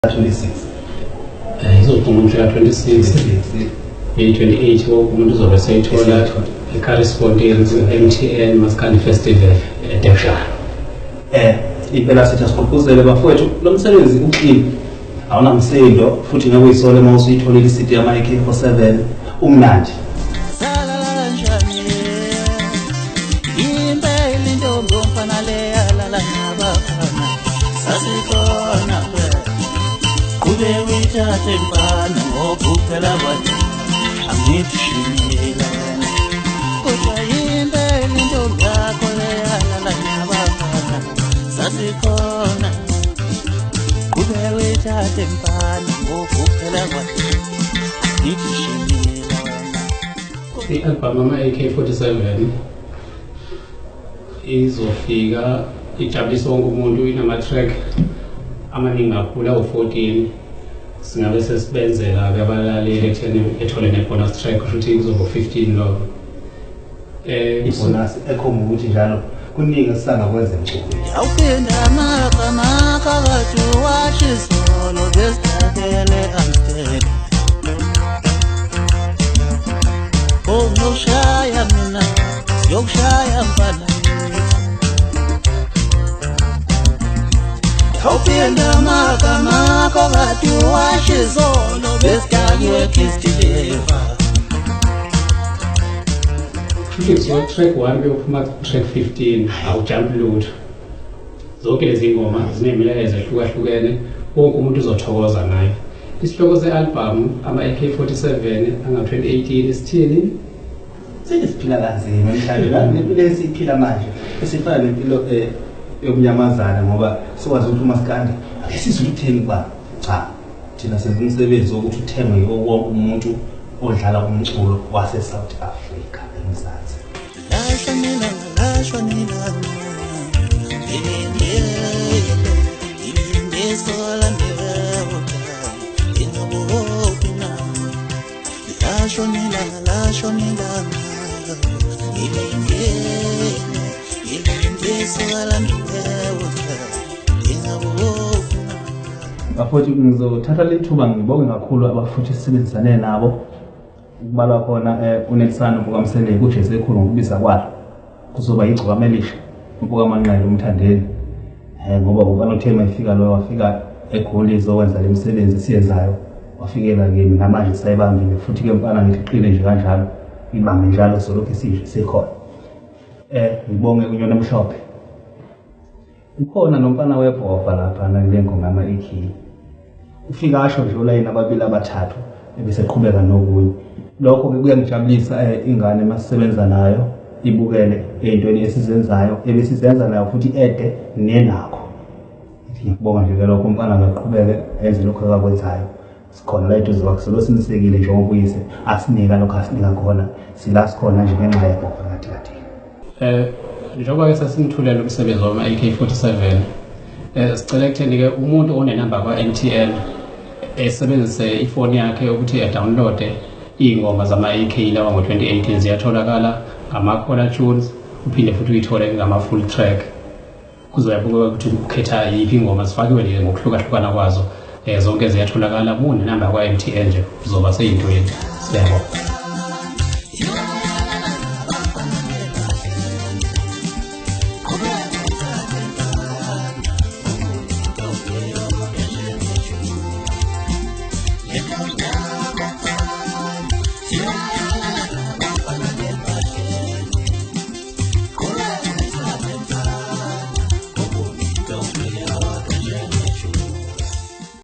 26. Izodinga umhla 26 28 umuntu uzobe seyithola i-correspondence MTN Maskandi Festival eDebshana. Impela sithi asigqugquzele bafowethu lo msebenzi uqini awunamsindo futhi ngabe uyisole uma usuyitholile iCD yama-AK47 umnandi. I-album AMA-AK47 izofika ijabulise wonke umuntu, inama-track amaningi kakhulu awu-14. Singabe sesibenzela-ke abalaleli ekutheni ethole ne-bonus track futhi kuzoba 15 lo. Ibonus ekhomba ukuthi njalo kuningi esisangakwenza emculweni. Awuphinda amagama phakathi washo izolo besithathele amstele. Oh noshaya mina yokushaya mfana. Awuphinda amagama phakathi washo izolo besithathele kistileva. So track 1 kuyophuma track 15 awujump load. Zonke lezi ngoma zinemiyalezo ehlukahlukene, wonke umuntu uzothokoza nayo. Isihloko se-album ama-AK47 anga-2018 isithini? Siphila kanzima emhlabeni. Impilo esiphila manje esifana nempilo yokunyamazana ngoba sikwazi ukuthi uMaskandi akesize ukutheni kuba cha thina senza umsebenzi wokuthi uthengwe yiwo wonke umuntu odlala umculo wase-South Africa eMzansi. Bafowethu ngizothatha lethuba ngibonge kakhulu abafuthi sisebenzisane nabo. Ukubalwa khona uNelsana Mbukamsele kujese ekhulu ngokubiza kwakhe. Kuzoba igcoka melisha umbuka amanqele umthandeni. Ngoba ubanothema ifika lo wafika eGoli izokwenza lemisebenzi siyenzayo. Wafikela kimi namanje sayibambile futhi ke mfana ngiqile nje kanjalo. Ibambe njalo solokhu sikhona. Ngibonge uNyona Mhlophe. Ukhona nomfana webhofa lapha nalengoma ama-AK. Ufika asho nje olayini ababili abathathu ebese qhubeka nokunye. Lokho kuyangijabulisa ingane masisebenza nayo ibukele ezintweni esizenzayo ebesizenza nayo futhi ede nenakho. Ngibonga nje lokho umfana akaqhubeke enze lokho akakwenzayo. Sikhona la into zoba kusolo sinisekile njengoba uyise asinika lokho asinika khona sila sikhona nje ngenxa yebhofa kathi. Njengoba sasinithulela umsebenzi wama-AK47 sicela ekutheni-ke umuntu onenamba kwa-MTN esebenzise ifoni yakhe ukuthi adownloade iy'ngoma zama-AK lawa ngo-2018 ziyatholakala ngama-caller tunes, uphinde futhi uyithole ngama-full track. Kuzoyabuka ukuthi ukhetha yiphi ingoma zifakiwe nje ngokuhlukahlukana kwazo. Zonke ziyatholakala munenamba kwa-MTN nje uzoba seyintweni. Siyabonga. Yeah.